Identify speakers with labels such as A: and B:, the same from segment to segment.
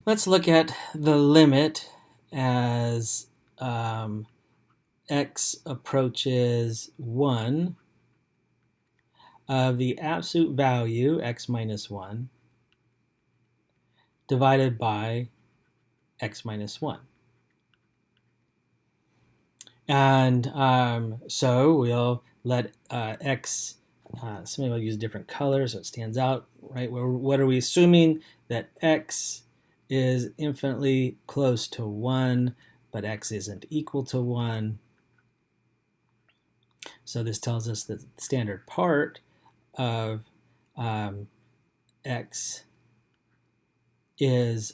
A: Let's look at the limit as x approaches 1 of the absolute value, x minus 1, divided by x minus 1. And so we'll let x, somebody will use different colors so it stands out, right? What are we assuming? That x is infinitely close to 1, but x isn't equal to 1. So this tells us that the standard part of x is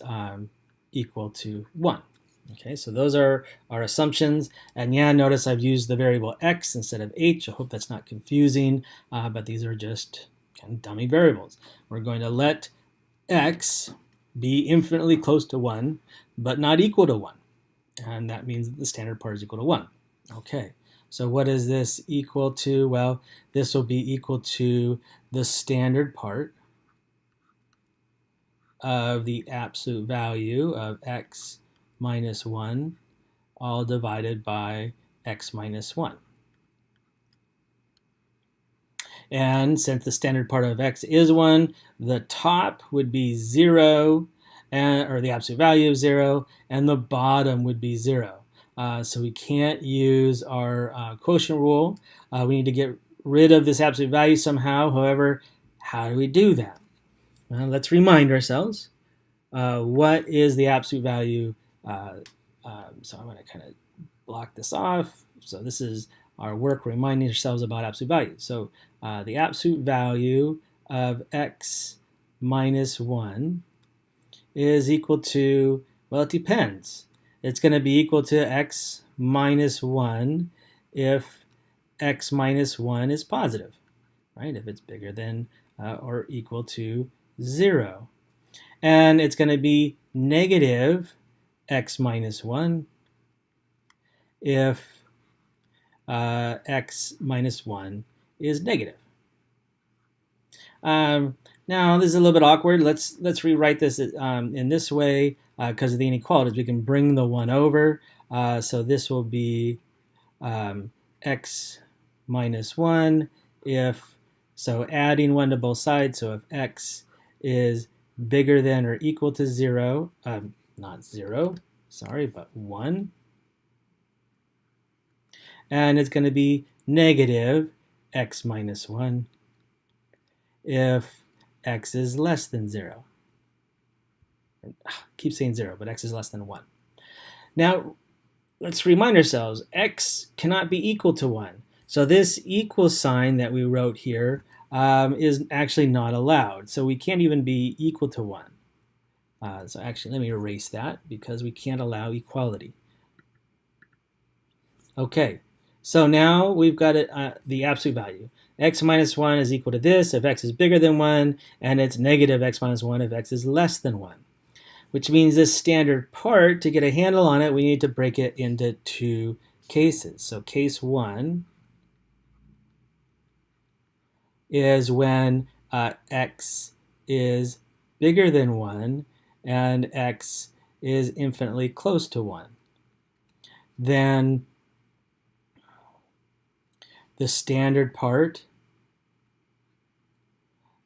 A: equal to 1. Okay, so those are our assumptions. And yeah, notice I've used the variable x instead of h. I hope that's not confusing, but these are just kind of dummy variables. We're going to let x be infinitely close to 1, but not equal to 1. And that means that the standard part is equal to 1. Okay, so what is this equal to? Well, this will be equal to the standard part of the absolute value of x minus 1, all divided by x minus 1. And since the standard part of x is 1, the top would be 0, or the absolute value of 0, and the bottom would be 0. So we can't use our quotient rule. We need to get rid of this absolute value somehow. However, how do we do that? Well, let's remind ourselves. What is the absolute value? So I'm going to kind of block this off. So this is our work reminding ourselves about absolute value. So the absolute value of x minus 1 is equal to, well, it depends. It's going to be equal to x minus 1 if x minus 1 is positive, right? If it's bigger than or equal to 0. And it's going to be negative x minus 1 if x minus 1 is negative. Now, this is a little bit awkward. Let's rewrite this in this way because of the inequalities. We can bring the 1 over. So this will be x minus 1 if, so adding 1 to both sides. So if x is bigger than or equal to 0, not 0, sorry, but 1. And it's going to be negative x minus 1 if x is less than 0. I keep saying 0, but x is less than 1. Now, let's remind ourselves, x cannot be equal to 1. So this equal sign that we wrote here is actually not allowed. So we can't even be equal to 1. So actually, let me erase that because we can't allow equality. Okay, so now we've got the absolute value. X minus 1 is equal to this if x is bigger than 1, and it's negative x minus 1 if x is less than 1. Which means this standard part, to get a handle on it, we need to break it into 2 cases. So case 1 is when x is bigger than 1 and x is infinitely close to 1. Then the standard part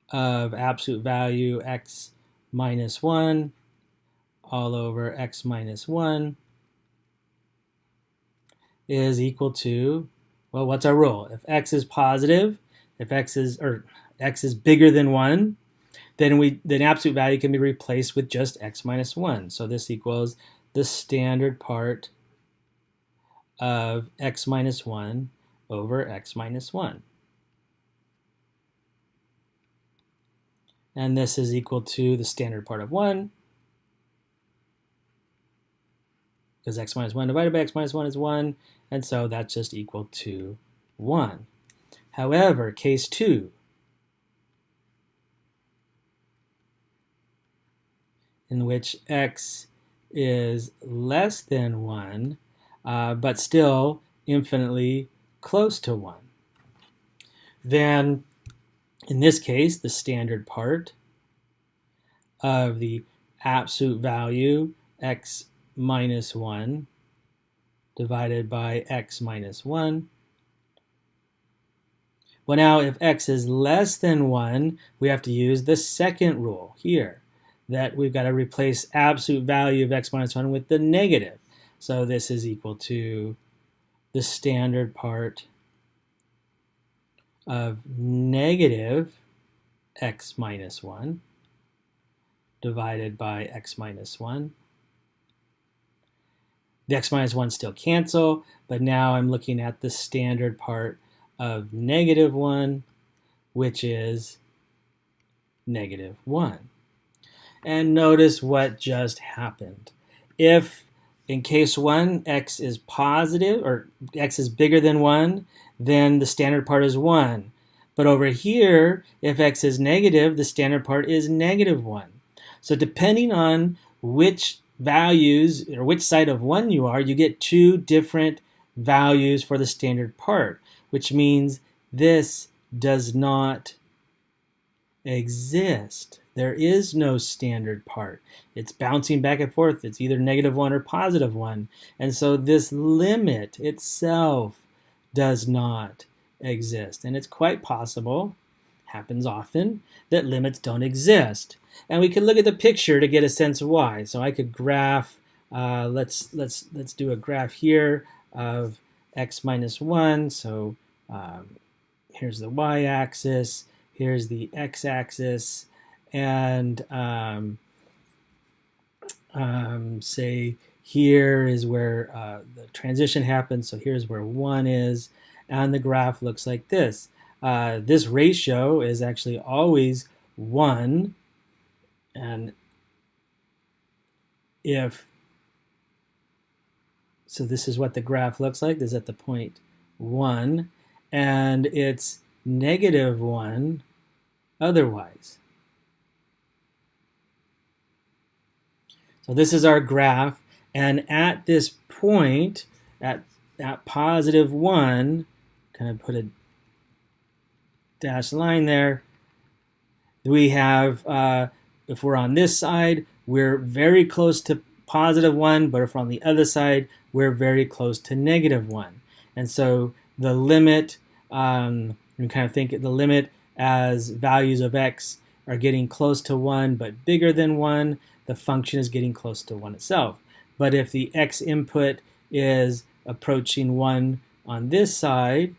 A: of absolute value x minus 1 all over x minus 1 is equal to, well, what's our rule? If x is positive, if x is bigger than 1, then absolute value can be replaced with just x minus 1. So this equals the standard part of x minus 1 over x minus 1. And this is equal to the standard part of 1, because x minus 1 divided by x minus 1 is 1, and so that's just equal to 1. However, case 2, in which x is less than 1, but still infinitely close to 1, then in this case, the standard part of the absolute value x minus 1 divided by x minus 1. Well, now if x is less than 1, we have to use the second rule here, that we've got to replace absolute value of x minus 1 with the negative. So this is equal to the standard part of negative x minus 1 divided by x minus 1. The x minus 1 still cancel, but now I'm looking at the standard part of negative 1, which is negative 1. And notice what just happened. If in case 1, x is positive, or x is bigger than 1, then the standard part is 1. But over here, if x is negative, the standard part is negative 1. So depending on which values, or which side of 1 you are, you get two different values for the standard part, which means this does not exist. There is no standard part. It's bouncing back and forth. It's either negative 1 or positive 1. And so this limit itself does not exist. And it's quite possible, happens often, that limits don't exist. And we can look at the picture to get a sense of why. So I could graph, let's do a graph here of x minus 1. So here's the y-axis, here's the x-axis, and say here is where the transition happens. So here's where 1 is, and the graph looks like this. This ratio is actually always 1, and so this is what the graph looks like. This is at the point 1, and it's negative 1 otherwise. So this is our graph, and at this point, at positive 1, kind of put a dashed line there, we have, if we're on this side, we're very close to positive 1, but if we're on the other side, we're very close to negative 1. And so the limit, you kind of think of the limit as values of x are getting close to 1 but bigger than 1, the function is getting close to 1 itself. But if the x input is approaching 1 on this side,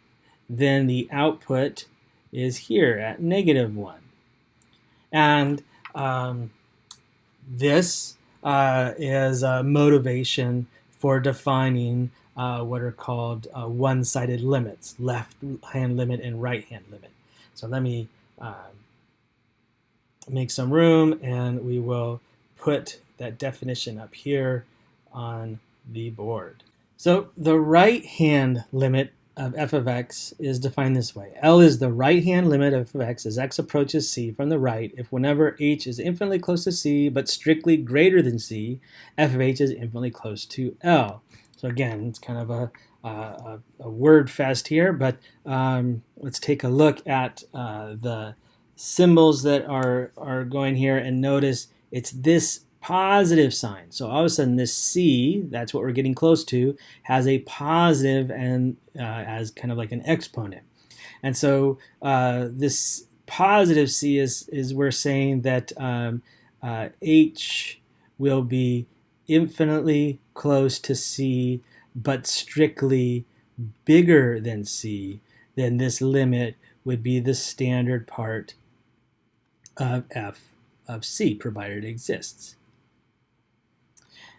A: then the output is here at negative 1. And this is a motivation for defining what are called one-sided limits, left-hand limit and right-hand limit. So let me make some room, and we will put that definition up here on the board. So the right-hand limit of f of x is defined this way. L is the right-hand limit of f of x as x approaches c from the right if whenever h is infinitely close to c but strictly greater than c, f of h is infinitely close to L. So again, it's kind of a word fest here, but let's take a look at the symbols that are going here, and notice it's this positive sign. So all of a sudden this C, that's what we're getting close to, has a positive and as kind of like an exponent. And so this positive C is we're saying that H will be infinitely close to C but strictly bigger than C, then this limit would be the standard part of f of c, provided it exists.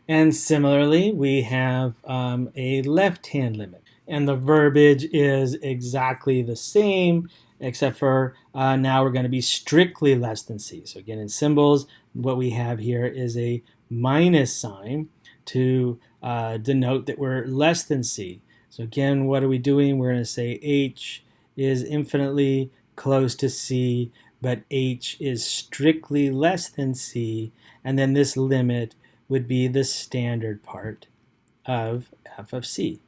A: And similarly, we have a left-hand limit. And the verbiage is exactly the same, except for now we're going to be strictly less than c. So again, in symbols, what we have here is a minus sign to denote that we're less than c. So again, what are we doing? We're going to say h is infinitely close to c, but h is strictly less than c, and then this limit would be the standard part of f of c.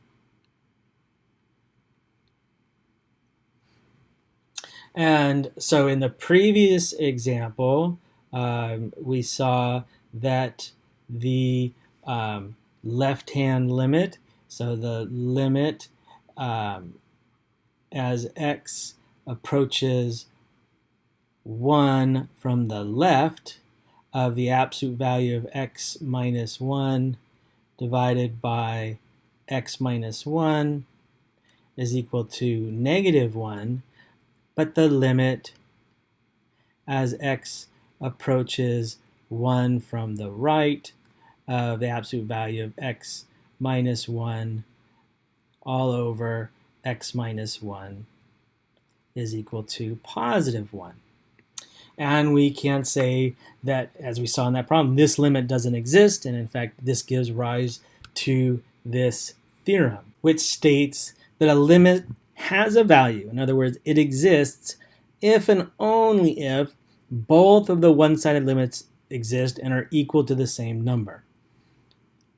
A: And so in the previous example, we saw that the left-hand limit, so the limit as x approaches 1 from the left of the absolute value of x minus 1 divided by x minus 1 is equal to negative 1, but the limit as x approaches 1 from the right of the absolute value of x minus 1 all over x minus 1 is equal to positive 1. And we can say that, as we saw in that problem, this limit doesn't exist, and in fact this gives rise to this theorem, which states that a limit has a value. In other words, it exists if and only if both of the one-sided limits exist and are equal to the same number.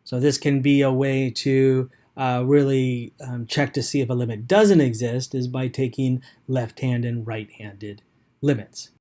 A: So this can be a way to really check to see if a limit doesn't exist, is by taking left-handed and right-handed limits.